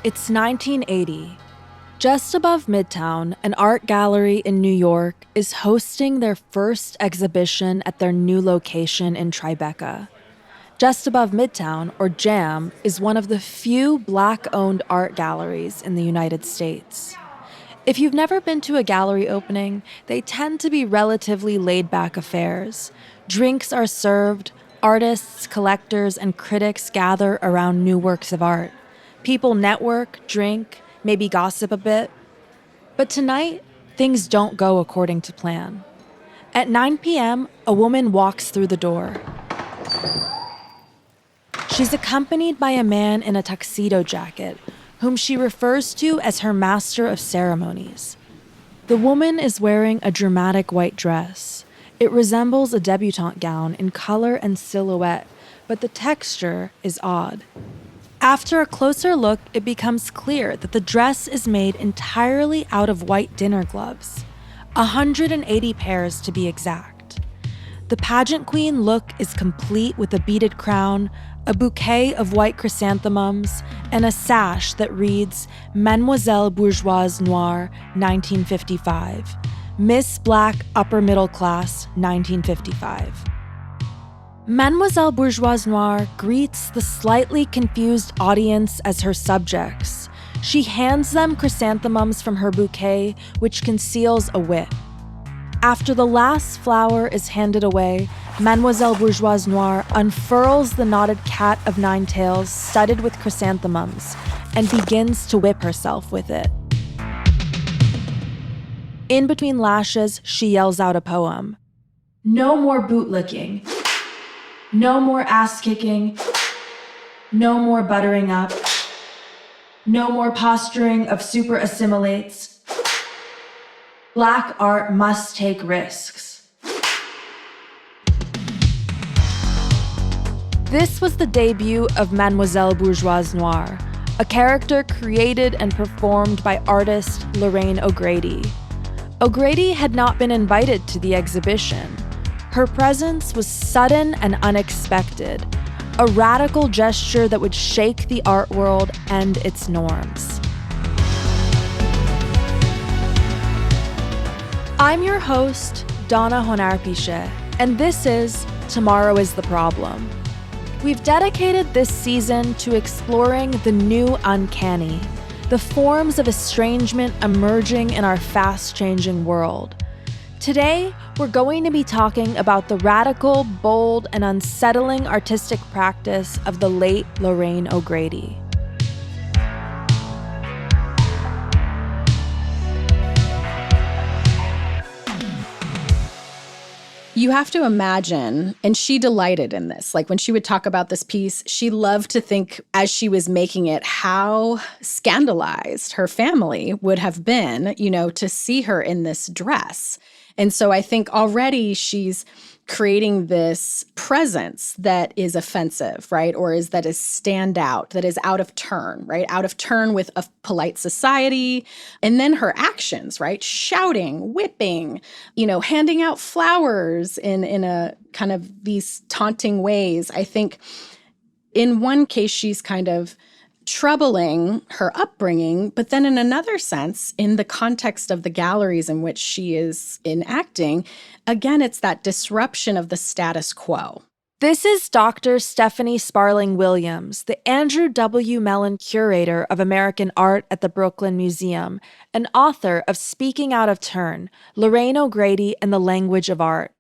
It's 1980. Just above Midtown, an art gallery in New York is hosting their first exhibition at their new location in Tribeca. Just above Midtown, or JAM, is one of the few Black-owned art galleries in the United States. If you've never been to a gallery opening, they tend to be relatively laid-back affairs. Drinks are served, artists, collectors, and critics gather around new works of art. People network, drink, maybe gossip a bit. But tonight, things don't go according to plan. At 9 p.m., a woman walks through the door. She's accompanied by a man in a tuxedo jacket, whom she refers to as her master of ceremonies. The woman is wearing a dramatic white dress. It resembles a debutante gown in color and silhouette, but the texture is odd. After a closer look, it becomes clear that the dress is made entirely out of white dinner gloves, 180 pairs to be exact. The pageant queen look is complete with a beaded crown, a bouquet of white chrysanthemums, and a sash that reads Mademoiselle Bourgeoise Noire, 1955, Miss Black Upper Middle Class, 1955. Mademoiselle Bourgeoise Noire greets the slightly confused audience as her subjects. She hands them chrysanthemums from her bouquet, which conceals a whip. After the last flower is handed away, Mademoiselle Bourgeoise Noire unfurls the knotted cat of nine tails studded with chrysanthemums and begins to whip herself with it. In between lashes, she yells out a poem. No more bootlicking. No more ass-kicking. No more buttering up. No more posturing of super assimilates. Black art must take risks. This was the debut of Mademoiselle Bourgeoise Noire, a character created and performed by artist Lorraine O'Grady. O'Grady had not been invited to the exhibition. Her presence was sudden and unexpected, a radical gesture that would shake the art world and its norms. I'm your host, Donna Honarpisheh, and this is Tomorrow is the Problem. We've dedicated this season to exploring the new uncanny, the forms of estrangement emerging in our fast-changing world. Today, we're going to be talking about the radical, bold, and unsettling artistic practice of the late Lorraine O'Grady. You have to imagine, and she delighted in this. Like when she would talk about this piece, she loved to think as she was making it how scandalized her family would have been, to see her in this dress. And so I think already she's creating this presence that is offensive, right? Or that is standout, that is out of turn, right? Out of turn with a polite society. And then her actions, right? Shouting, whipping, handing out flowers in a kind of these taunting ways. I think in one case, she's kind of troubling her upbringing, but then in another sense, in the context of the galleries in which she is enacting, again, it's that disruption of the status quo. This is Dr. Stephanie Sparling Williams, the Andrew W. Mellon Curator of American Art at the Brooklyn Museum, and author of Speaking Out of Turn, Lorraine O'Grady and the Language of Art.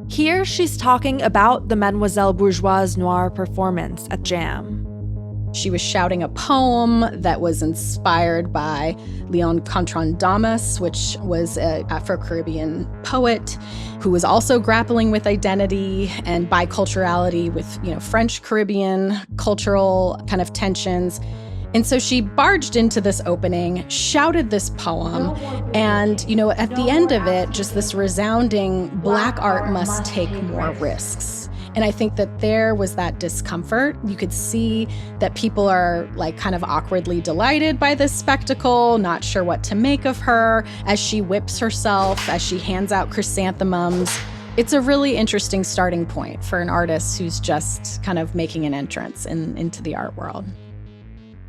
Here, she's talking about the Mademoiselle Bourgeoise Noire performance at JAM. She was shouting a poem that was inspired by Leon Contran-Damas, which was an Afro-Caribbean poet who was also grappling with identity and biculturality with, French Caribbean cultural kind of tensions. And so she barged into this opening, shouted this poem, and, at the end of it, just this resounding, Black art must take more risks. And I think that there was that discomfort. You could see that people are kind of awkwardly delighted by this spectacle, not sure what to make of her as she whips herself, as she hands out chrysanthemums. It's a really interesting starting point for an artist who's just kind of making an entrance into the art world.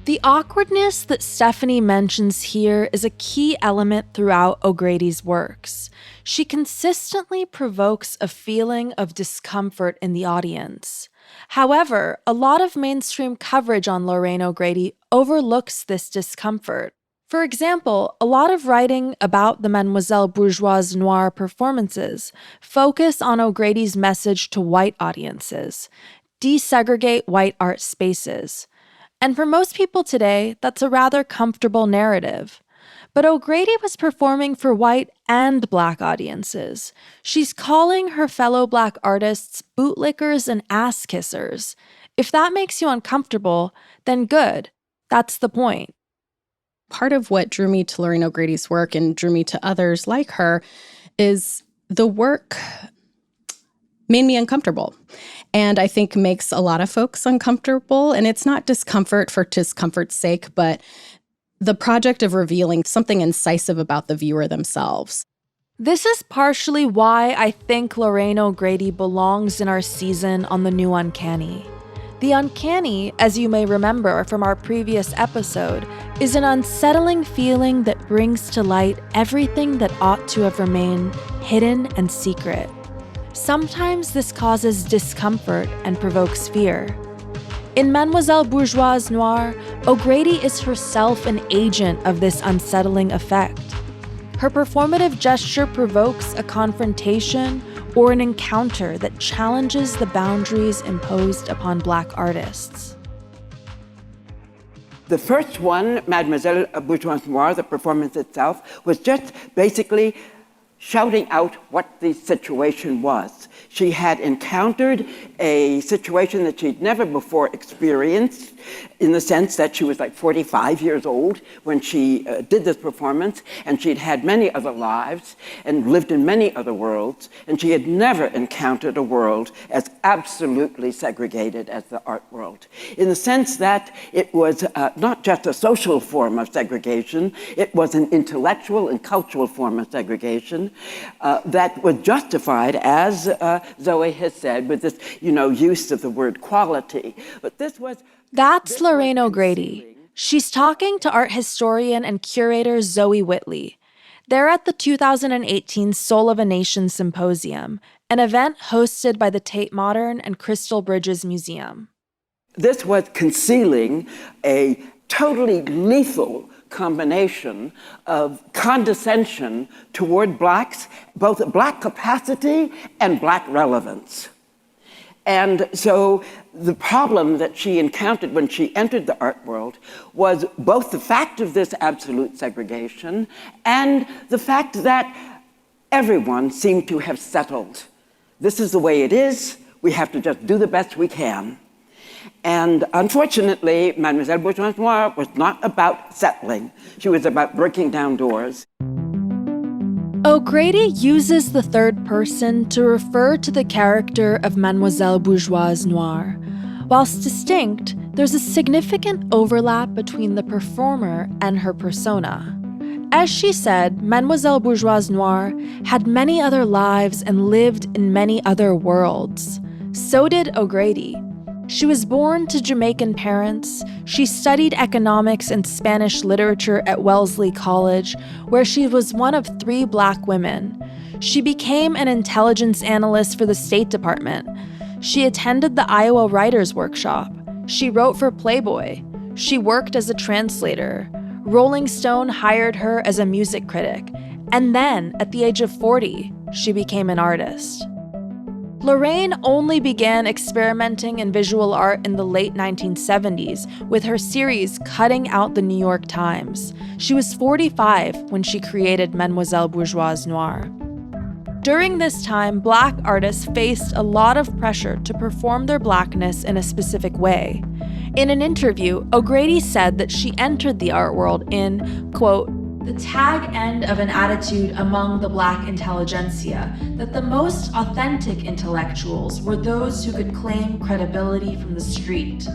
The awkwardness that Stephanie mentions here is a key element throughout O'Grady's works. She consistently provokes a feeling of discomfort in the audience. However, a lot of mainstream coverage on Lorraine O'Grady overlooks this discomfort. For example, a lot of writing about the Mademoiselle Bourgeoise Noire performances focus on O'Grady's message to white audiences: desegregate white art spaces. And for most people today, that's a rather comfortable narrative. But O'Grady was performing for white and Black audiences. She's calling her fellow Black artists bootlickers and ass kissers. If that makes you uncomfortable, then good. That's the point. Part of what drew me to Lorraine O'Grady's work and drew me to others like her is the work made me uncomfortable. And I think makes a lot of folks uncomfortable. And it's not discomfort for discomfort's sake, but the project of revealing something incisive about the viewer themselves. This is partially why I think Lorraine O'Grady belongs in our season on the new Uncanny. The uncanny, as you may remember from our previous episode, is an unsettling feeling that brings to light everything that ought to have remained hidden and secret. Sometimes this causes discomfort and provokes fear. In Mademoiselle Bourgeoise Noire, O'Grady is herself an agent of this unsettling effect. Her performative gesture provokes a confrontation or an encounter that challenges the boundaries imposed upon Black artists. The first one, Mademoiselle Bourgeoise Noire, the performance itself, was just basically shouting out what the situation was. She had encountered a situation that she'd never before experienced, in the sense that she was like 45 years old when she did this performance, and she'd had many other lives and lived in many other worlds, and she had never encountered a world as absolutely segregated as the art world, in the sense that it was not just a social form of segregation, it was an intellectual and cultural form of segregation that was justified, as Zoe has said, with this, use of the word quality. But That's Lorraine O'Grady. She's talking to art historian and curator Zoe Whitley. They're at the 2018 Soul of a Nation Symposium, an event hosted by the Tate Modern and Crystal Bridges Museum. This was concealing a totally lethal combination of condescension toward Blacks, both Black capacity and Black relevance. And so the problem that she encountered when she entered the art world was both the fact of this absolute segregation and the fact that everyone seemed to have settled. This is the way it is. We have to just do the best we can. And unfortunately, Mademoiselle Bourgeoise Noire was not about settling. She was about breaking down doors. O'Grady uses the third person to refer to the character of Mademoiselle Bourgeoise Noire. Whilst distinct, there's a significant overlap between the performer and her persona. As she said, Mademoiselle Bourgeoise Noire had many other lives and lived in many other worlds. So did O'Grady. She was born to Jamaican parents. She studied economics and Spanish literature at Wellesley College, where she was one of 3 Black women. She became an intelligence analyst for the State Department. She attended the Iowa Writers' Workshop. She wrote for Playboy. She worked as a translator. Rolling Stone hired her as a music critic. And then, at the age of 40, she became an artist. Lorraine only began experimenting in visual art in the late 1970s with her series Cutting Out the New York Times. She was 45 when she created Mademoiselle Bourgeoise Noire. During this time, Black artists faced a lot of pressure to perform their Blackness in a specific way. In an interview, O'Grady said that she entered the art world in, quote, the tag end of an attitude among the Black intelligentsia that the most authentic intellectuals were those who could claim credibility from the street.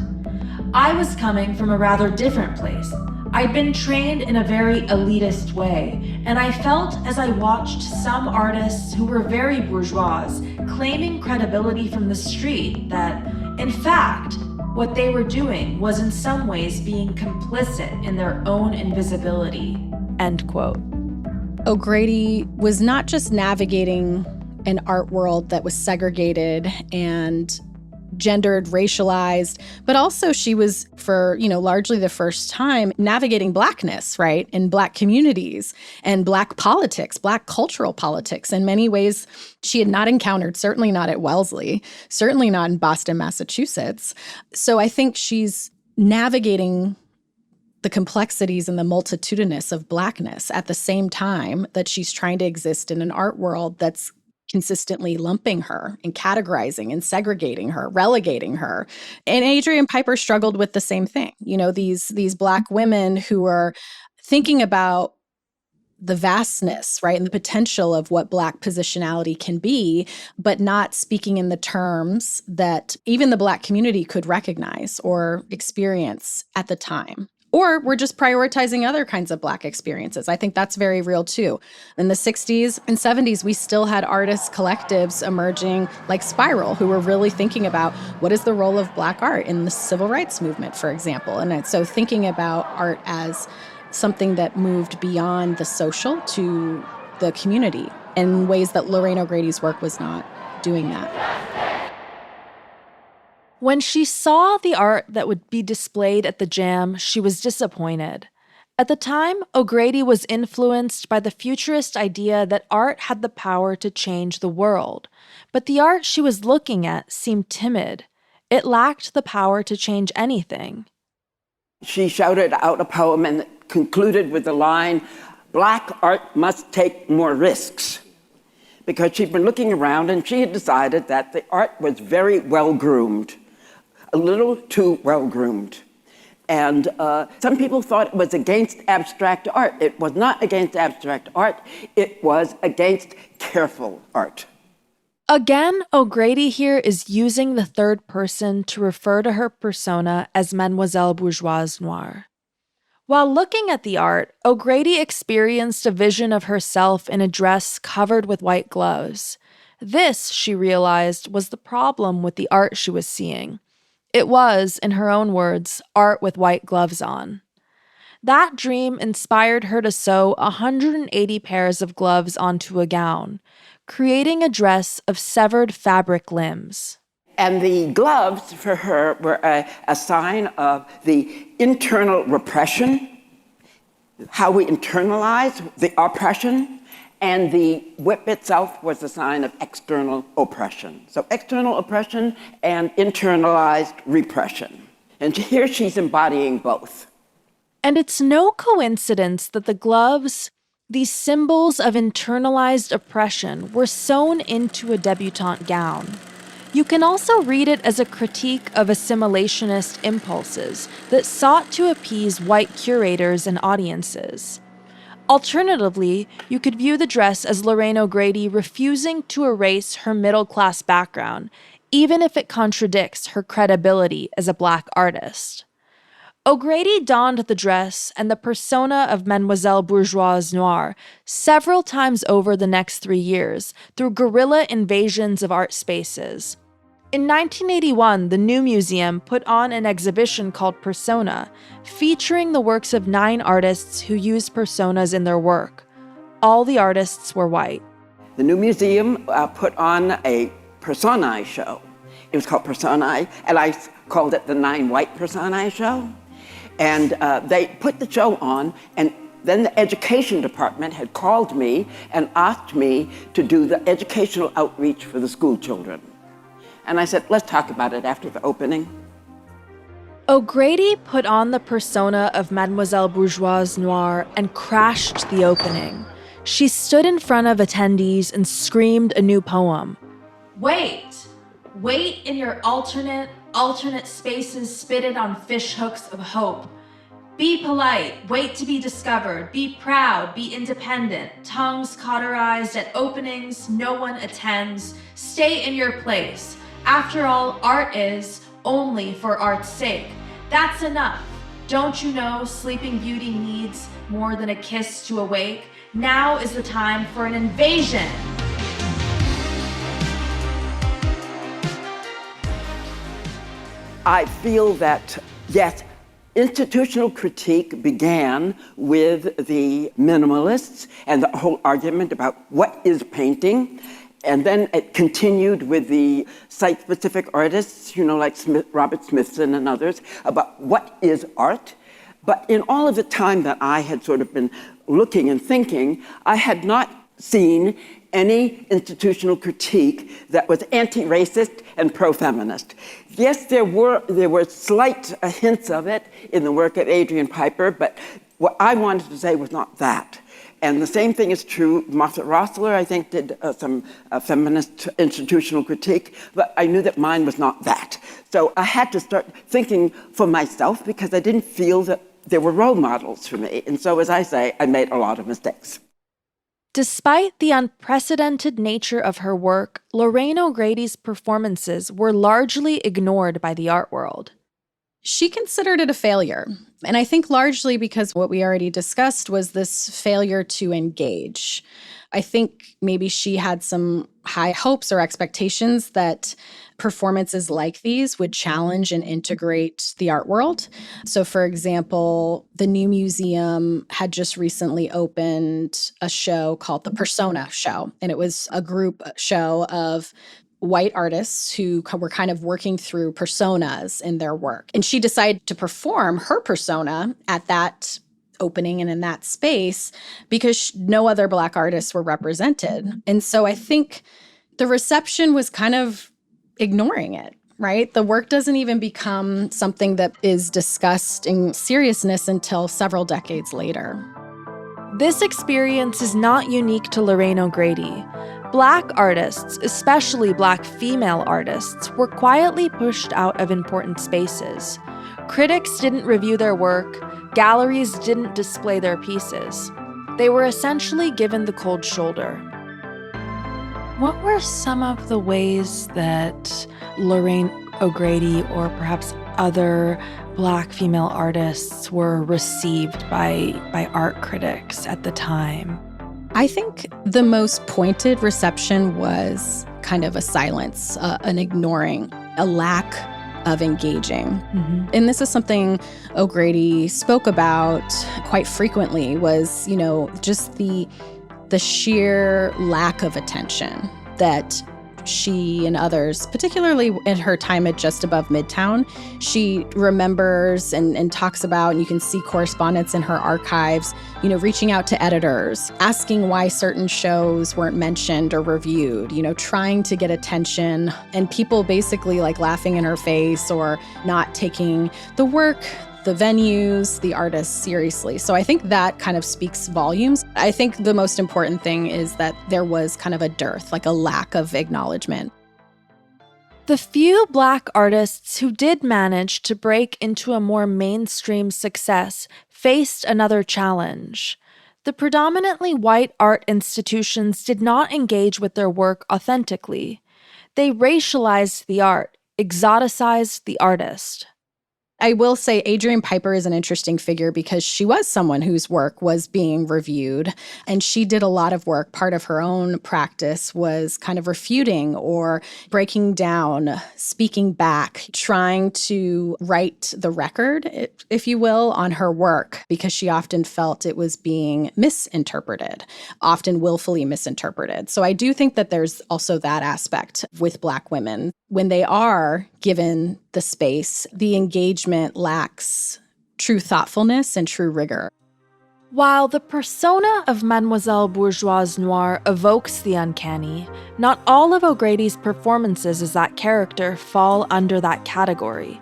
I was coming from a rather different place. I'd been trained in a very elitist way, and I felt as I watched some artists who were very bourgeois claiming credibility from the street that, in fact, What they were doing was in some ways being complicit in their own invisibility, end quote. O'Grady was not just navigating an art world that was segregated and gendered, racialized, but also she was, for, largely the first time, navigating Blackness, right, in Black communities and Black politics, Black cultural politics. In many ways, she had not encountered, certainly not at Wellesley, certainly not in Boston, Massachusetts. So I think she's navigating the complexities and the multitudinous of Blackness at the same time that she's trying to exist in an art world that's consistently lumping her and categorizing and segregating her, relegating her. And Adrian Piper struggled with the same thing. These Black women who are thinking about the vastness, right, and the potential of what Black positionality can be, but not speaking in the terms that even the Black community could recognize or experience at the time. Or we're just prioritizing other kinds of Black experiences. I think that's very real too. In the 60s and 70s, we still had artists, collectives emerging like Spiral, who were really thinking about what is the role of Black art in the civil rights movement, for example. And so thinking about art as something that moved beyond the social to the community in ways that Lorraine O'Grady's work was not doing that. When she saw the art that would be displayed at the Jam, she was disappointed. At the time, O'Grady was influenced by the futurist idea that art had the power to change the world. But the art she was looking at seemed timid. It lacked the power to change anything. She shouted out a poem and concluded with the line, "Black art must take more risks." Because she'd been looking around and she had decided that the art was very well-groomed. A little too well-groomed. And some people thought it was against abstract art. It was not against abstract art. It was against careful art. Again, O'Grady here is using the third person to refer to her persona as Mademoiselle Bourgeoise Noire. While looking at the art, O'Grady experienced a vision of herself in a dress covered with white gloves. This, she realized, was the problem with the art she was seeing. It was, in her own words, art with white gloves on. That dream inspired her to sew 180 pairs of gloves onto a gown, creating a dress of severed fabric limbs. And the gloves for her were a sign of the internal repression, how we internalize the oppression, and the whip itself was a sign of external oppression. So external oppression and internalized repression. And here she's embodying both. And it's no coincidence that the gloves, these symbols of internalized oppression, were sewn into a debutante gown. You can also read it as a critique of assimilationist impulses that sought to appease white curators and audiences. Alternatively, you could view the dress as Lorraine O'Grady refusing to erase her middle-class background, even if it contradicts her credibility as a Black artist. O'Grady donned the dress and the persona of Mademoiselle Bourgeoise Noire several times over the next 3 years through guerrilla invasions of art spaces. In 1981, the New Museum put on an exhibition called Persona, featuring the works of 9 artists who used personas in their work. All the artists were white. The New Museum put on a personae show. It was called Personae, and I called it the 9 White Personae Show. And they put the show on, and then the education department had called me and asked me to do the educational outreach for the school children. And I said, let's talk about it after the opening. O'Grady put on the persona of Mademoiselle Bourgeoise Noire and crashed the opening. She stood in front of attendees and screamed a new poem. Wait in your alternate spaces spitted on fish hooks of hope. Be polite, wait to be discovered, be proud, be independent, tongues cauterized at openings no one attends, stay in your place. After all, art is only for art's sake. That's enough. Don't you know Sleeping Beauty needs more than a kiss to awake? Now is the time for an invasion. I feel that, yes, institutional critique began with the minimalists and the whole argument about what is painting. And then it continued with the site-specific artists, like Robert Smithson and others, about what is art. But in all of the time that I had sort of been looking and thinking, I had not seen any institutional critique that was anti-racist and pro-feminist. Yes, there were slight hints of it in the work of Adrian Piper, but what I wanted to say was not that. And the same thing is true. Martha Rossler, I think, did some feminist institutional critique, but I knew that mine was not that. So I had to start thinking for myself because I didn't feel that there were role models for me. And so, as I say, I made a lot of mistakes. Despite the unprecedented nature of her work, Lorraine O'Grady's performances were largely ignored by the art world. She considered it a failure. And I think largely because what we already discussed was this failure to engage. I think maybe she had some high hopes or expectations that performances like these would challenge and integrate the art world. So, for example, the New Museum had just recently opened a show called the Persona Show. And it was a group show of white artists who were kind of working through personas in their work. And she decided to perform her persona at that opening and in that space because no other Black artists were represented. And so I think the reception was kind of ignoring it, right? The work doesn't even become something that is discussed in seriousness until several decades later. This experience is not unique to Lorraine O'Grady. Black artists, especially Black female artists, were quietly pushed out of important spaces. Critics didn't review their work, galleries didn't display their pieces. They were essentially given the cold shoulder. What were some of the ways that Lorraine O'Grady or perhaps other Black female artists were received by art critics at the time? I think the most pointed reception was kind of a silence, an ignoring, a lack of engaging. Mm-hmm. And this is something O'Grady spoke about quite frequently was, just the sheer lack of attention that she and others, particularly in her time at Just Above Midtown, she remembers and talks about, and you can see correspondence in her archives, reaching out to editors, asking why certain shows weren't mentioned or reviewed, trying to get attention, and people basically like laughing in her face or not taking the work, the venues, the artists seriously. So I think that kind of speaks volumes. I think the most important thing is that there was kind of a dearth, like a lack of acknowledgement. The few Black artists who did manage to break into a more mainstream success faced another challenge. The predominantly white art institutions did not engage with their work authentically. They racialized the art, exoticized the artist. I will say Adrian Piper is an interesting figure because she was someone whose work was being reviewed, and she did a lot of work. Part of her own practice was kind of refuting or breaking down, speaking back, trying to right the record, if you will, on her work, because she often felt it was being misinterpreted, often willfully misinterpreted. So I do think that there's also that aspect with Black women. When they are given the space, the engagement lacks true thoughtfulness and true rigor. While the persona of Mademoiselle Bourgeoise Noire evokes the uncanny, not all of O'Grady's performances as that character fall under that category.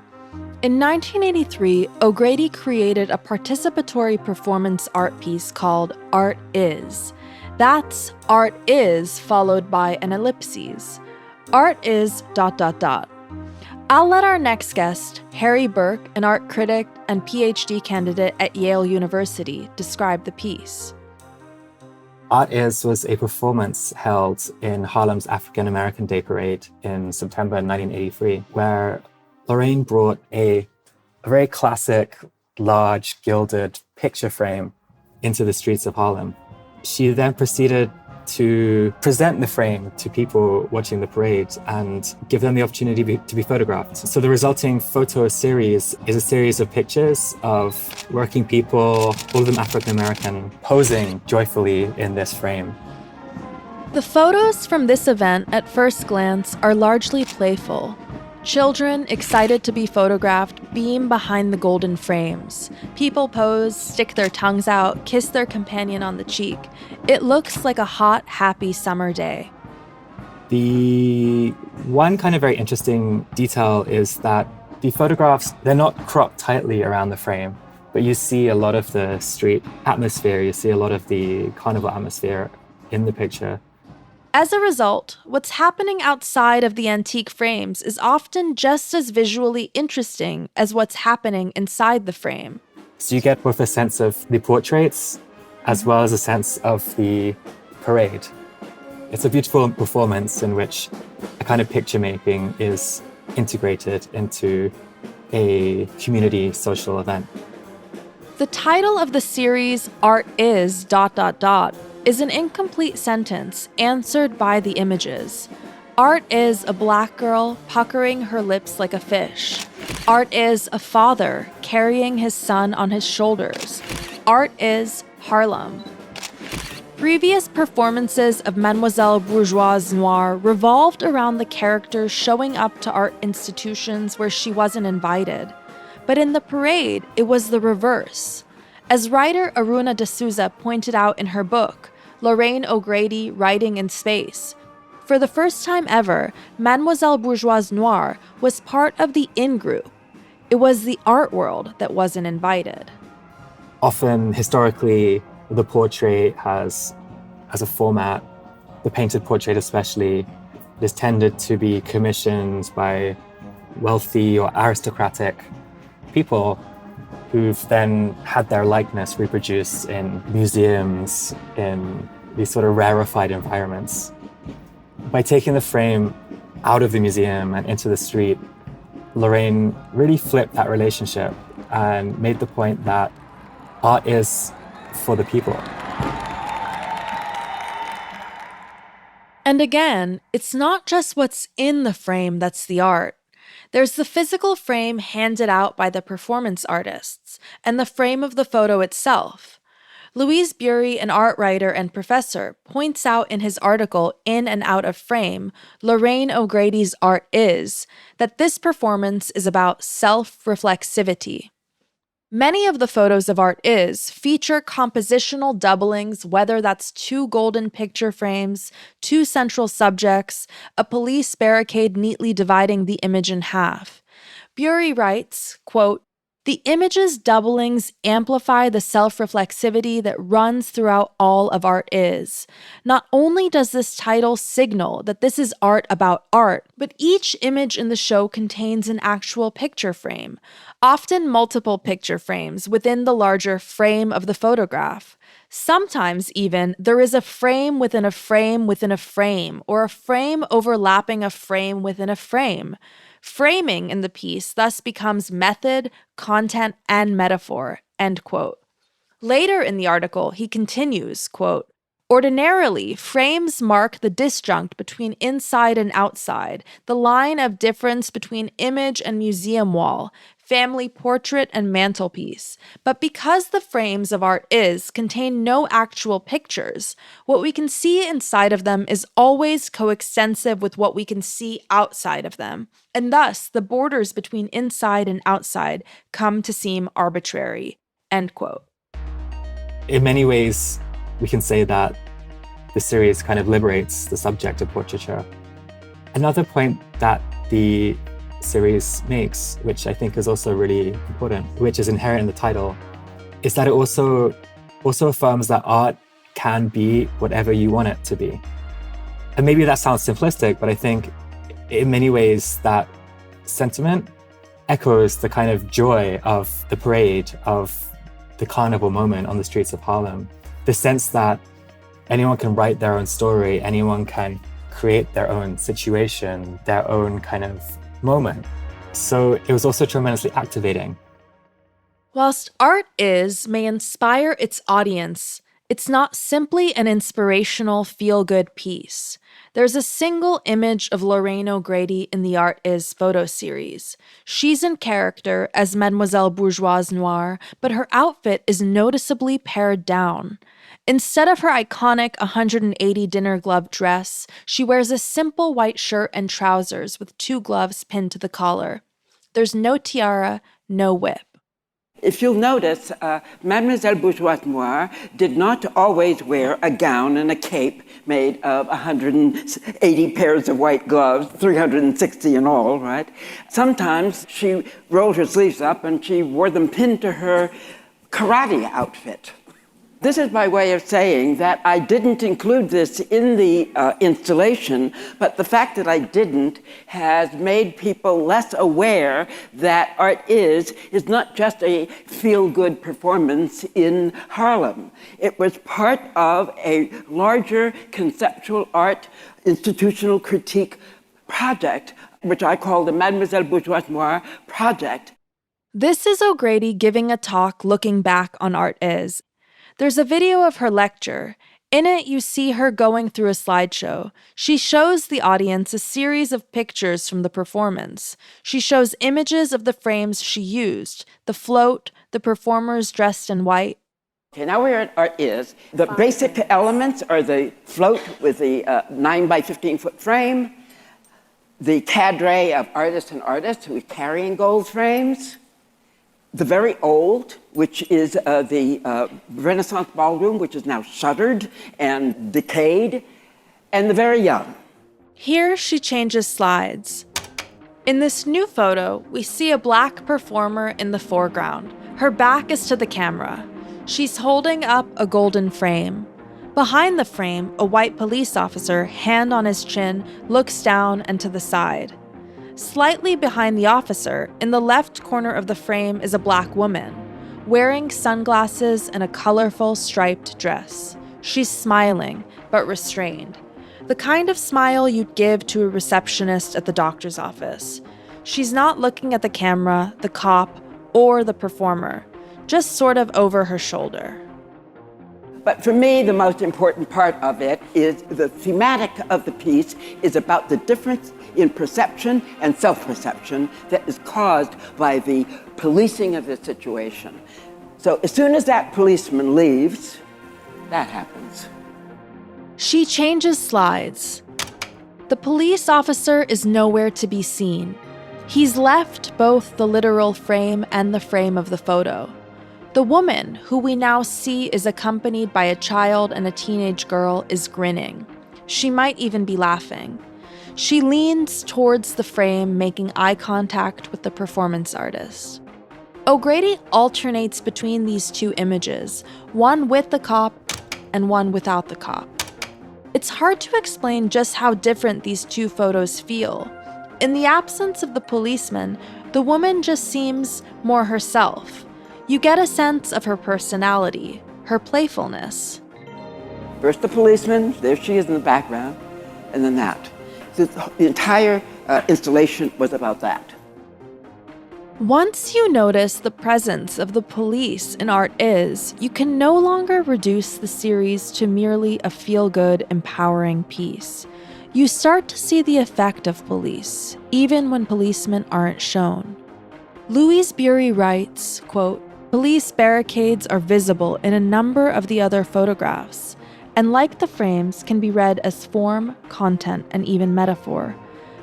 In 1983, O'Grady created a participatory performance art piece called Art Is. That's Art Is followed by an ellipses. Art is ... I'll let our next guest, Harry Burke, an art critic and PhD candidate at Yale University, describe the piece. Art Is was a performance held in Harlem's African American Day Parade in September 1983, where Lorraine brought a very classic, large, gilded picture frame into the streets of Harlem. She then proceeded to present the frame to people watching the parade and give them the opportunity to be photographed. So the resulting photo series is a series of pictures of working people, all of them African American, posing joyfully in this frame. The photos from this event at first glance are largely playful. Children, excited to be photographed, beam behind the golden frames. People pose, stick their tongues out, kiss their companion on the cheek. It looks like a hot, happy summer day. The one kind of very interesting detail is that the photographs, they're not cropped tightly around the frame, but you see a lot of the street atmosphere, you see a lot of the carnival atmosphere in the picture. As a result, what's happening outside of the antique frames is often just as visually interesting as what's happening inside the frame. So you get both a sense of the portraits as well as a sense of the parade. It's a beautiful performance in which a kind of picture making is integrated into a community social event. The title of the series, Art is ... is an incomplete sentence answered by the images. Art is a black girl puckering her lips like a fish. Art is a father carrying his son on his shoulders. Art is Harlem. Previous performances of Mademoiselle Bourgeoise Noire revolved around the character showing up to art institutions where she wasn't invited. But in the parade, it was the reverse. As writer Aruna D'Souza pointed out in her book, Lorraine O'Grady, Writing in Space, for the first time ever, Mademoiselle Bourgeoise Noire was part of the in-group. It was the art world that wasn't invited. Often, historically, the portrait has, as a format, the painted portrait especially, is tended to be commissioned by wealthy or aristocratic people who've then had their likeness reproduced in museums, in these sort of rarefied environments. By taking the frame out of the museum and into the street, Lorraine really flipped that relationship and made the point that art is for the people. And again, it's not just what's in the frame that's the art. There's the physical frame handed out by the performance artists, and the frame of the photo itself. Louise Bury, an art writer and professor, points out in his article, In and Out of Frame, Lorraine O'Grady's Art Is, that this performance is about self-reflexivity. Many of the photos of Art Is feature compositional doublings, whether that's 2 golden picture frames, 2 central subjects, a police barricade neatly dividing the image in half. Bury writes, quote, "The image's doublings amplify the self-reflexivity that runs throughout all of Art Is. Not only does this title signal that this is art about art, but each image in the show contains an actual picture frame, often multiple picture frames within the larger frame of the photograph. Sometimes even there is a frame within a frame within a frame, or a frame overlapping a frame within a frame. Framing in the piece thus becomes method, content, and metaphor," end quote. Later in the article, he continues, quote, "Ordinarily, frames mark the disjunct between inside and outside, the line of difference between image and museum wall, family portrait and mantelpiece. But because the frames of Art Is contain no actual pictures, what we can see inside of them is always coextensive with what we can see outside of them, and thus the borders between inside and outside come to seem arbitrary," end quote. In many ways, we can say that the series kind of liberates the subject of portraiture. Another point that the series makes, which I think is also really important, which is inherent in the title, is that it also affirms that art can be whatever you want it to be. And maybe that sounds simplistic, but I think in many ways that sentiment echoes the kind of joy of the parade, of the carnival moment on the streets of Harlem. The sense that anyone can write their own story, anyone can create their own situation, their own kind of moment. So it was also tremendously activating. Whilst Art Is may inspire its audience, It's not simply an inspirational, feel-good piece. There's a single image of Lorraine O'Grady in the Art Is photo series. She's in character as Mademoiselle Bourgeoise Noire, but her outfit is noticeably pared down. Instead of her iconic 180 dinner glove dress, she wears a simple white shirt and trousers with 2 gloves pinned to the collar. There's no tiara, no whip. If you'll notice, Mademoiselle Bourgeoise Noire did not always wear a gown and a cape made of 180 pairs of white gloves, 360 in all, right? Sometimes she rolled her sleeves up and she wore them pinned to her karate outfit. This is by way of saying that I didn't include this in the installation, but the fact that I didn't has made people less aware that art is not just a feel-good performance in Harlem. It was part of a larger conceptual art institutional critique project, which I call the Mademoiselle Bourgeoise Noire Project. This is O'Grady giving a talk looking back on Art Is. There's a video of her lecture. In it, you see her going through a slideshow. She shows the audience a series of pictures from the performance. She shows images of the frames she used, the float, the performers dressed in white. Okay, now we're at Art Is. The basic elements are the float with the 9 by 15-foot frame, the cadre of artists who are carrying gold frames, the very old, which is the Renaissance ballroom, which is now shuttered and decayed, and the very young. Here she changes slides. In this new photo, we see a black performer in the foreground. Her back is to the camera. She's holding up a golden frame. Behind the frame, a white police officer, hand on his chin, looks down and to the side. Slightly behind the officer, in the left corner of the frame is a black woman, wearing sunglasses and a colorful striped dress. She's smiling, but restrained. The kind of smile you'd give to a receptionist at the doctor's office. She's not looking at the camera, the cop, or the performer, just sort of over her shoulder. But for me, the most important part of it is the thematic of the piece is about the difference in perception and self-perception that is caused by the policing of the situation. So as soon as that policeman leaves, that happens. She changes slides. The police officer is nowhere to be seen. He's left both the literal frame and the frame of the photo. The woman, who we now see is accompanied by a child and a teenage girl, is grinning. She might even be laughing. She leans towards the frame, making eye contact with the performance artist. O'Grady alternates between these 2 images, one with the cop and one without the cop. It's hard to explain just how different these 2 photos feel. In the absence of the policeman, the woman just seems more herself. You get a sense of her personality, her playfulness. First the policeman, there she is in the background, and then that. So the entire installation was about that. Once you notice the presence of the police in Art Is, you can no longer reduce the series to merely a feel-good, empowering piece. You start to see the effect of police, even when policemen aren't shown. Louise Bury writes, quote, "Police barricades are visible in a number of the other photographs, and like the frames, can be read as form, content, and even metaphor.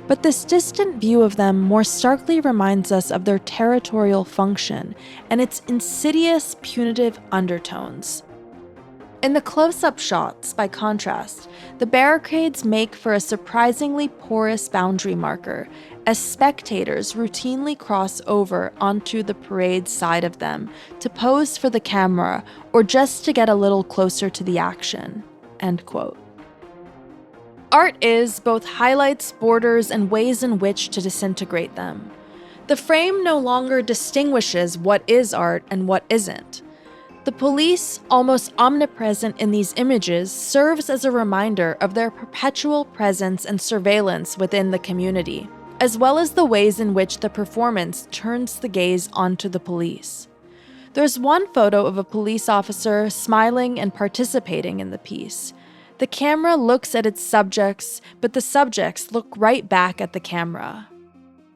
But this distant view of them more starkly reminds us of their territorial function and its insidious, punitive undertones. In the close-up shots, by contrast, the barricades make for a surprisingly porous boundary marker as spectators routinely cross over onto the parade side of them to pose for the camera or just to get a little closer to the action." End quote. Art Is both highlights borders and ways in which to disintegrate them. The frame no longer distinguishes what is art and what isn't. The police, almost omnipresent in these images, serves as a reminder of their perpetual presence and surveillance within the community, as well as the ways in which the performance turns the gaze onto the police. There's one photo of a police officer smiling and participating in the piece. The camera looks at its subjects, but the subjects look right back at the camera.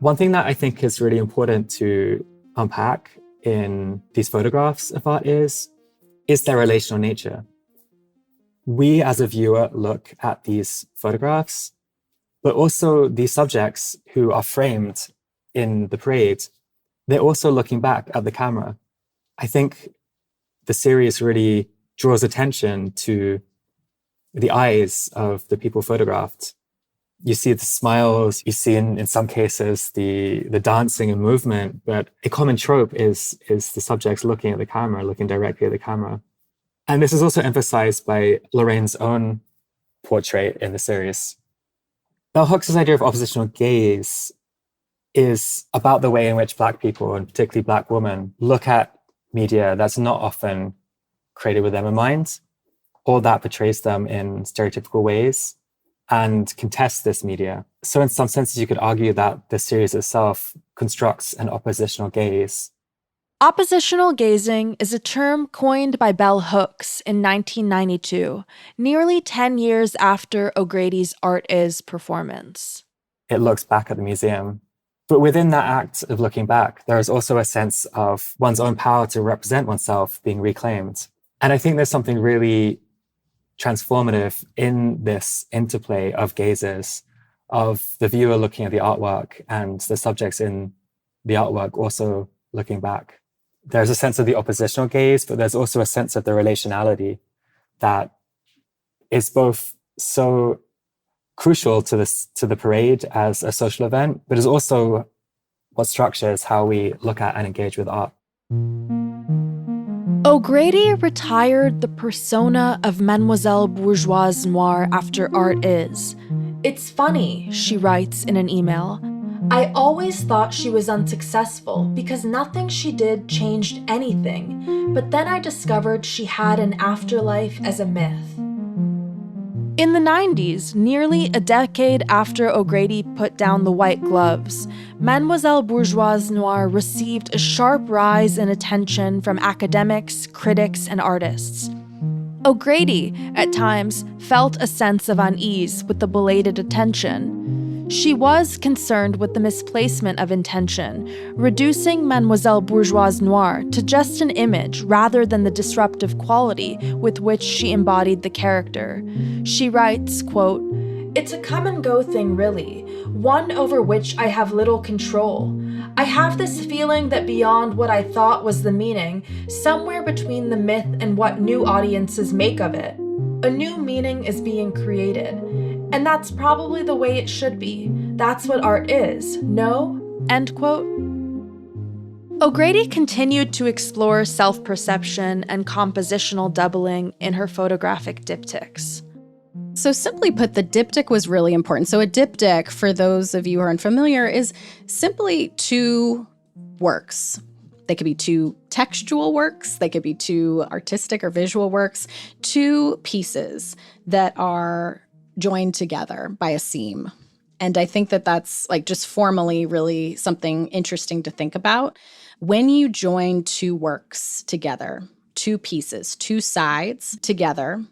One thing that I think is really important to unpack in these photographs of art is their relational nature. We as a viewer look at these photographs, but also these subjects who are framed in the parade, they're also looking back at the camera. I think the series really draws attention to the eyes of the people photographed. You see the smiles, you see in some cases the dancing and movement, but a common trope is the subjects looking at the camera, looking directly at the camera. And this is also emphasized by Lorraine's own portrait in the series. Bell Hooks' idea of oppositional gaze is about the way in which Black people, and particularly Black women, look at media that's not often created with them in mind, or that portrays them in stereotypical ways, and contest this media. So in some senses, you could argue that the series itself constructs an oppositional gaze. Oppositional gazing is a term coined by Bell Hooks in 1992, nearly 10 years after O'Grady's Art Is performance. It looks back at the museum. But within that act of looking back, there is also a sense of one's own power to represent oneself being reclaimed. And I think there's something really transformative in this interplay of gazes, of the viewer looking at the artwork and the subjects in the artwork also looking back. There's a sense of the oppositional gaze, but there's also a sense of the relationality that is both so crucial to the parade as a social event, but is also what structures how we look at and engage with art. O'Grady retired the persona of Mademoiselle Bourgeoise Noire after Art Is. It's funny, she writes in an email. I always thought she was unsuccessful because nothing she did changed anything, but then I discovered she had an afterlife as a myth. In the 90s, nearly a decade after O'Grady put down the white gloves, Mademoiselle Bourgeoise Noire received a sharp rise in attention from academics, critics, and artists. O'Grady, at times, felt a sense of unease with the belated attention. She was concerned with the misplacement of intention, reducing Mademoiselle Bourgeoise Noire to just an image rather than the disruptive quality with which she embodied the character. She writes, quote, "It's a come-and-go thing, really, one over which I have little control. I have this feeling that beyond what I thought was the meaning, somewhere between the myth and what new audiences make of it, a new meaning is being created. And that's probably the way it should be. That's what art is, no?" End quote. O'Grady continued to explore self-perception and compositional doubling in her photographic diptychs. So simply put, the diptych was really important. So a diptych, for those of you who are unfamiliar, is simply two works. They could be two textual works, they could be two artistic or visual works, two pieces that are joined together by a seam. And I think that that's like just formally really something interesting to think about. When you join two works together, two pieces, two sides together,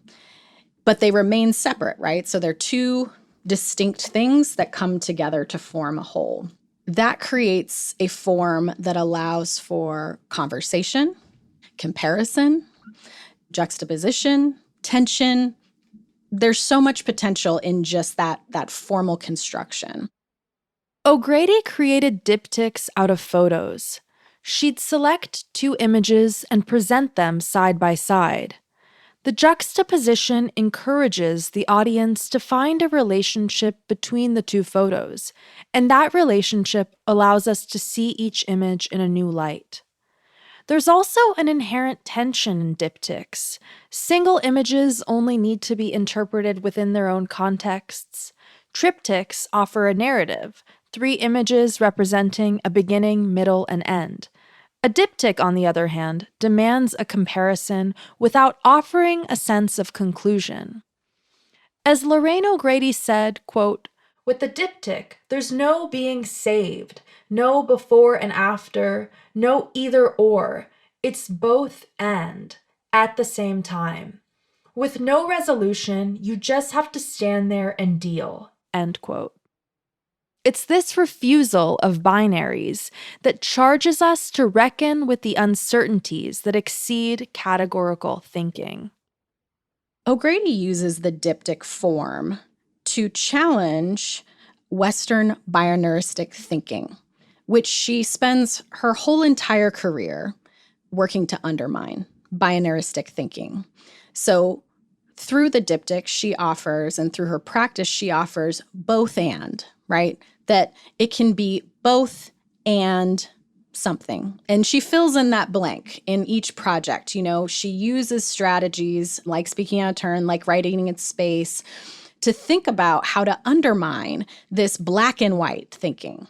but they remain separate, right? So they're two distinct things that come together to form a whole. That creates a form that allows for conversation, comparison, juxtaposition, tension. There's so much potential in just that formal construction. O'Grady created diptychs out of photos. She'd select two images and present them side by side. The juxtaposition encourages the audience to find a relationship between the two photos, and that relationship allows us to see each image in a new light. There's also an inherent tension in diptychs. Single images only need to be interpreted within their own contexts. Triptychs offer a narrative, 3 images representing a beginning, middle, and end. A diptych, on the other hand, demands a comparison without offering a sense of conclusion. As Lorraine O'Grady said, quote, "With the diptych, there's no being saved, no before and after, no either or. It's both and at the same time. With no resolution, you just have to stand there and deal, end quote. It's this refusal of binaries that charges us to reckon with the uncertainties that exceed categorical thinking. O'Grady uses the diptych form to challenge Western binauristic thinking, which she spends her whole entire career working to undermine binauristic thinking. So through the diptych she offers, and through her practice, she offers both and, right? That it can be both and something. And she fills in that blank in each project. You know, she uses strategies like speaking out of turn, like writing in space, to think about how to undermine this black and white thinking.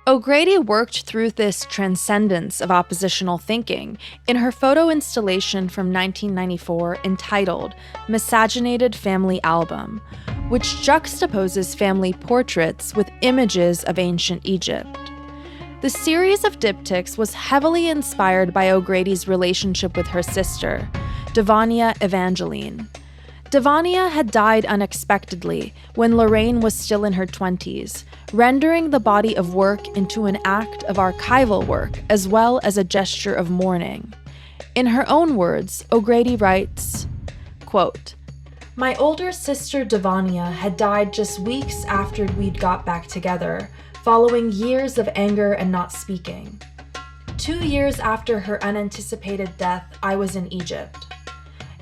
O'Grady worked through this transcendence of oppositional thinking in her photo installation from 1994 entitled Miscegenated Family Album, which juxtaposes family portraits with images of ancient Egypt. The series of diptychs was heavily inspired by O'Grady's relationship with her sister, Devania Evangeline. Devania had died unexpectedly when Lorraine was still in her 20s, rendering the body of work into an act of archival work as well as a gesture of mourning. In her own words, O'Grady writes, quote, "My older sister Devania had died just weeks after we'd got back together, following years of anger and not speaking. 2 years after her unanticipated death, I was in Egypt.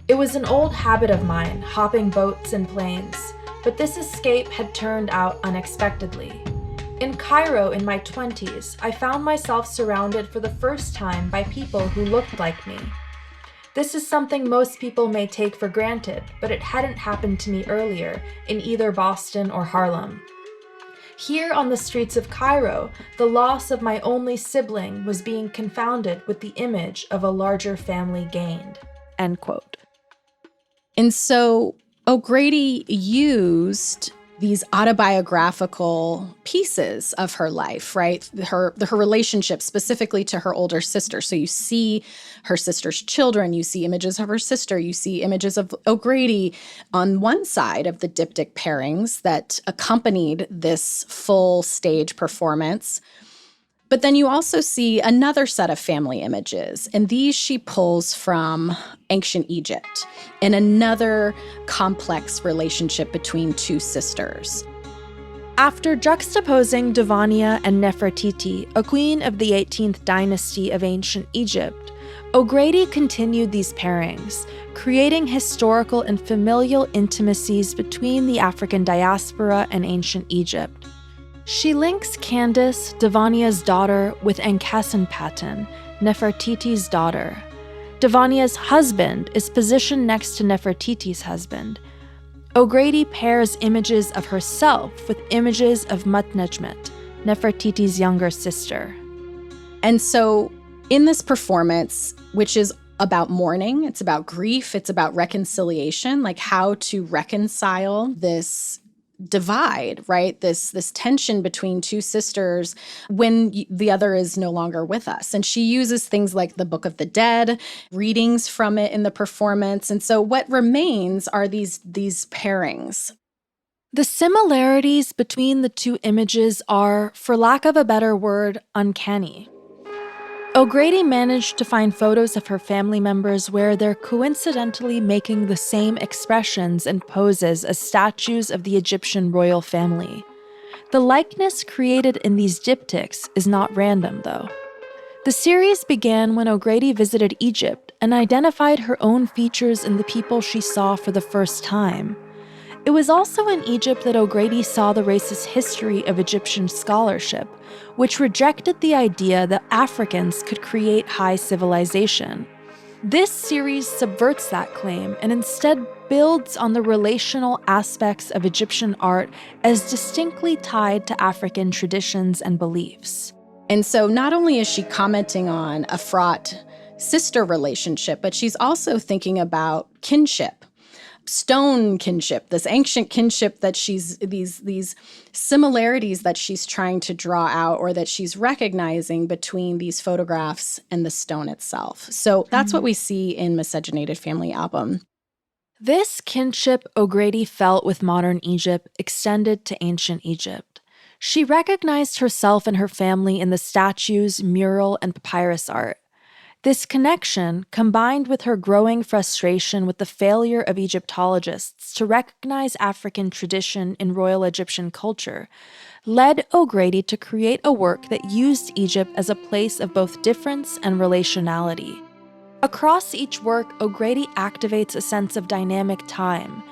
It was an old habit of mine, hopping boats and planes, but this escape had turned out unexpectedly. In Cairo in my 20s, I found myself surrounded for the first time by people who looked like me. This is something most people may take for granted, but it hadn't happened to me earlier in either Boston or Harlem. Here on the streets of Cairo, the loss of my only sibling was being confounded with the image of a larger family gained." End quote. And so O'Grady used these autobiographical pieces of her life, right? Her relationship specifically to her older sister. So you see her sister's children, you see images of her sister, you see images of O'Grady on one side of the diptych pairings that accompanied this full stage performance. But then you also see another set of family images, and these she pulls from ancient Egypt in another complex relationship between two sisters. After juxtaposing Devania and Nefertiti, a queen of the 18th dynasty of ancient Egypt, O'Grady continued these pairings, creating historical and familial intimacies between the African diaspora and ancient Egypt. She links Candace, Devania's daughter, with Ankhesenpaten, Nefertiti's daughter. Devania's husband is positioned next to Nefertiti's husband. O'Grady pairs images of herself with images of Mutnejmet, Nefertiti's younger sister. And so in this performance, which is about mourning, it's about grief, it's about reconciliation, like how to reconcile this divide, right? This tension between two sisters when the other is no longer with us. And she uses things like the Book of the Dead, readings from it in the performance. And so what remains are these pairings. The similarities between the two images are, for lack of a better word, uncanny. O'Grady managed to find photos of her family members where they're coincidentally making the same expressions and poses as statues of the Egyptian royal family. The likeness created in these diptychs is not random, though. The series began when O'Grady visited Egypt and identified her own features in the people she saw for the first time. It was also in Egypt that O'Grady saw the racist history of Egyptian scholarship, which rejected the idea that Africans could create high civilization. This series subverts that claim and instead builds on the relational aspects of Egyptian art as distinctly tied to African traditions and beliefs. And so not only is she commenting on a fraught sister relationship, but she's also thinking about kinship. stone kinship, this ancient kinship that she's, these similarities that she's trying to draw out, or that she's recognizing between these photographs and the stone itself. So that's what we see in Miscegenated Family Album. This kinship O'Grady felt with modern Egypt extended to ancient Egypt. She recognized herself and her family in the statues, mural, and papyrus art. This connection, combined with her growing frustration with the failure of Egyptologists to recognize African tradition in Royal Egyptian culture, led O'Grady to create a work that used Egypt as a place of both difference and relationality. Across each work, O'Grady activates a sense of dynamic time.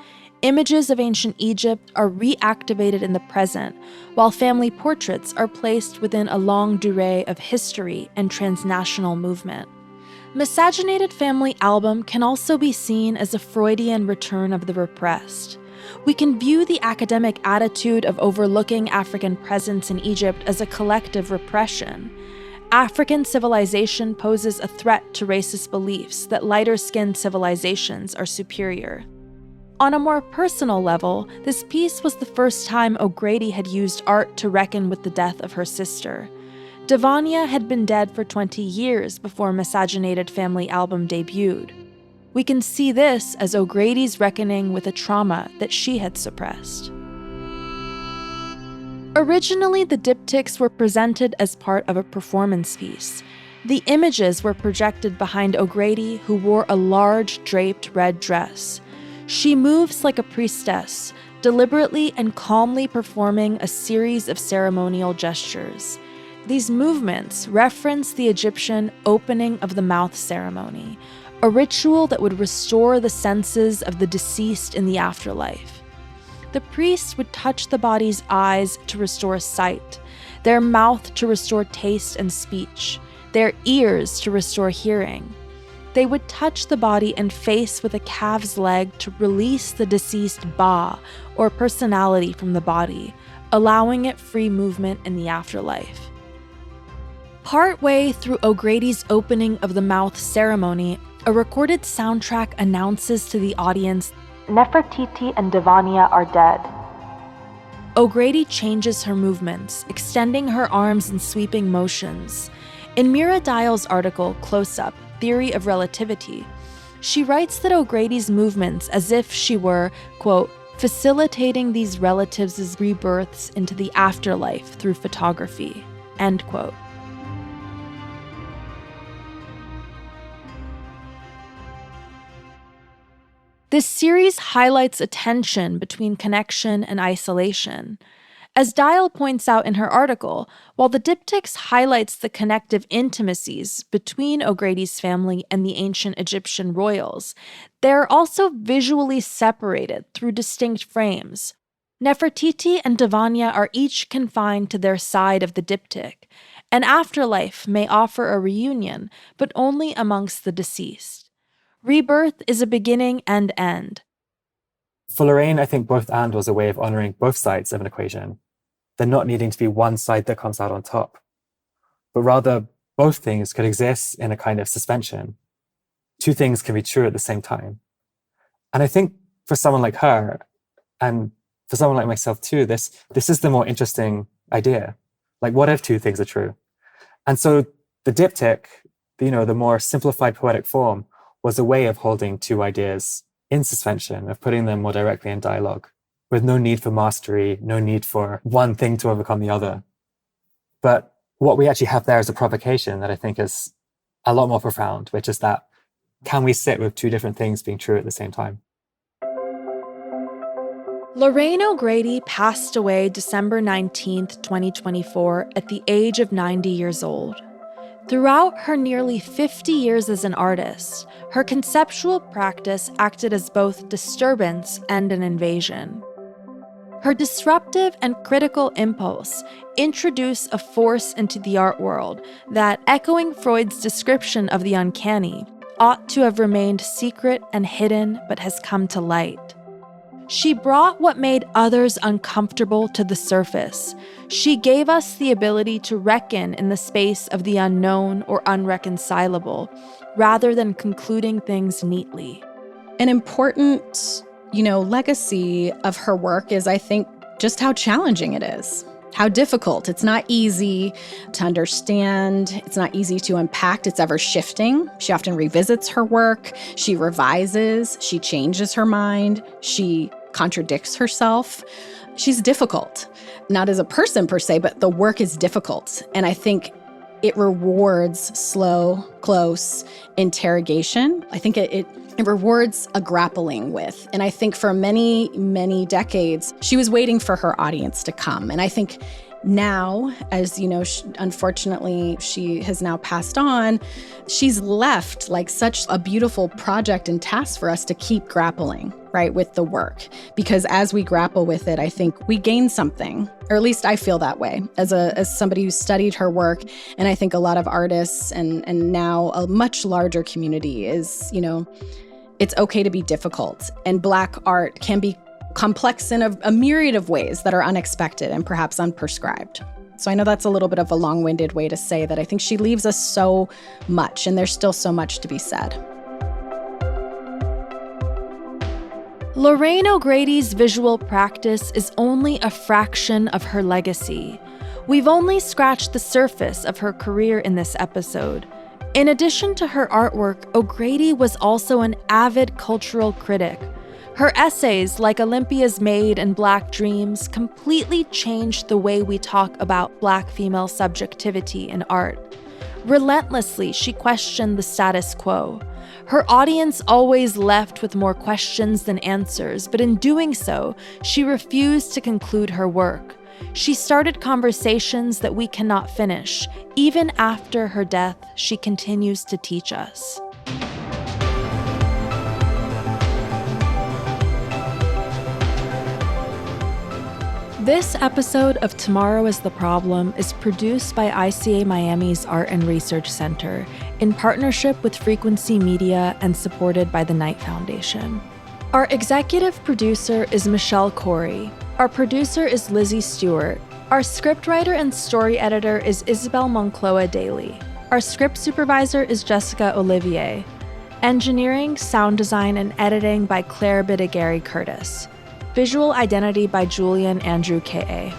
Images of ancient Egypt are reactivated in the present, while family portraits are placed within a longue durée of history and transnational movement. Miscegenated Family Album can also be seen as a Freudian return of the repressed. We can view the academic attitude of overlooking African presence in Egypt as a collective repression. African civilization poses a threat to racist beliefs that lighter-skinned civilizations are superior. On a more personal level, this piece was the first time O'Grady had used art to reckon with the death of her sister. Devania had been dead for 20 years before Miscegenated Family Album debuted. We can see this as O'Grady's reckoning with a trauma that she had suppressed. Originally, the diptychs were presented as part of a performance piece. The images were projected behind O'Grady, who wore a large draped red dress. She moves like a priestess, deliberately and calmly performing a series of ceremonial gestures. These movements reference the Egyptian opening of the mouth ceremony, a ritual that would restore the senses of the deceased in the afterlife. The priest would touch the body's eyes to restore sight, their mouth to restore taste and speech, their ears to restore hearing. They would touch the body and face with a calf's leg to release the deceased ba, or personality, from the body, allowing it free movement in the afterlife. Partway through O'Grady's opening of the mouth ceremony, a recorded soundtrack announces to the audience, "Nefertiti and Devania are dead." O'Grady changes her movements, extending her arms in sweeping motions. In Mira Dial's article, Close Up, Theory of Relativity, she writes that O'Grady's movements as if she were, quote, facilitating these relatives' rebirths into the afterlife through photography, end quote. This series highlights a tension between connection and isolation. As Dial points out in her article, while the diptychs highlights the connective intimacies between O'Grady's family and the ancient Egyptian royals, they are also visually separated through distinct frames. Nefertiti and Devania are each confined to their side of the diptych. An afterlife may offer a reunion, but only amongst the deceased. Rebirth is a beginning and end. For Lorraine, I think both and was a way of honoring both sides of an equation. There not needing to be one side that comes out on top, but rather both things could exist in a kind of suspension. Two things can be true at the same time. And I think for someone like her, and for someone like myself too, this is the more interesting idea. Like, what if two things are true? And so the diptych, the more simplified poetic form, was a way of holding two ideas in suspension, of putting them more directly in dialogue, with no need for mastery, no need for one thing to overcome the other. But what we actually have there is a provocation that I think is a lot more profound, which is that, can we sit with two different things being true at the same time? Lorraine O'Grady passed away December 19th, 2024, at the age of 90 years old. Throughout her nearly 50 years as an artist, her conceptual practice acted as both disturbance and an invasion. Her disruptive and critical impulse introduced a force into the art world that, echoing Freud's description of the uncanny, ought to have remained secret and hidden but has come to light. She brought what made others uncomfortable to the surface. She gave us the ability to reckon in the space of the unknown or unreconcilable, rather than concluding things neatly. An important legacy of her work is, I think, just how challenging it is, how difficult. It's not easy to understand. It's not easy to unpack. It's ever shifting. She often revisits her work. She revises. She changes her mind. She contradicts herself. She's difficult, not as a person per se, but the work is difficult. And I think it rewards slow, close interrogation. I think it rewards a grappling with. And I think for many, many decades, she was waiting for her audience to come. And I think now, as unfortunately, she has now passed on, she's left like such a beautiful project and task for us to keep grappling, right, with the work. Because as we grapple with it, I think we gain something, or at least I feel that way as somebody who studied her work. And I think a lot of artists and now a much larger community is, it's okay to be difficult. And Black art can be complex in a myriad of ways that are unexpected and perhaps unprescribed. So I know that's a little bit of a long-winded way to say that I think she leaves us so much, and there's still so much to be said. Lorraine O'Grady's visual practice is only a fraction of her legacy. We've only scratched the surface of her career in this episode. In addition to her artwork, O'Grady was also an avid cultural critic. Her essays, like Olympia's Maid and Black Dreams, completely changed the way we talk about Black female subjectivity in art. Relentlessly, she questioned the status quo. Her audience always left with more questions than answers, but in doing so, she refused to conclude her work. She started conversations that we cannot finish. Even after her death, she continues to teach us. This episode of Tomorrow is the Problem is produced by ICA Miami's Art and Research Center in partnership with Frequency Media and supported by the Knight Foundation. Our executive producer is Michelle Corey. Our producer is Lizzie Stewart. Our scriptwriter and story editor is Isabel Moncloa Daly. Our script supervisor is Jessica Olivier. Engineering, sound design, and editing by Claire Bidigary Curtis. Visual identity by Julian Andrew K.A.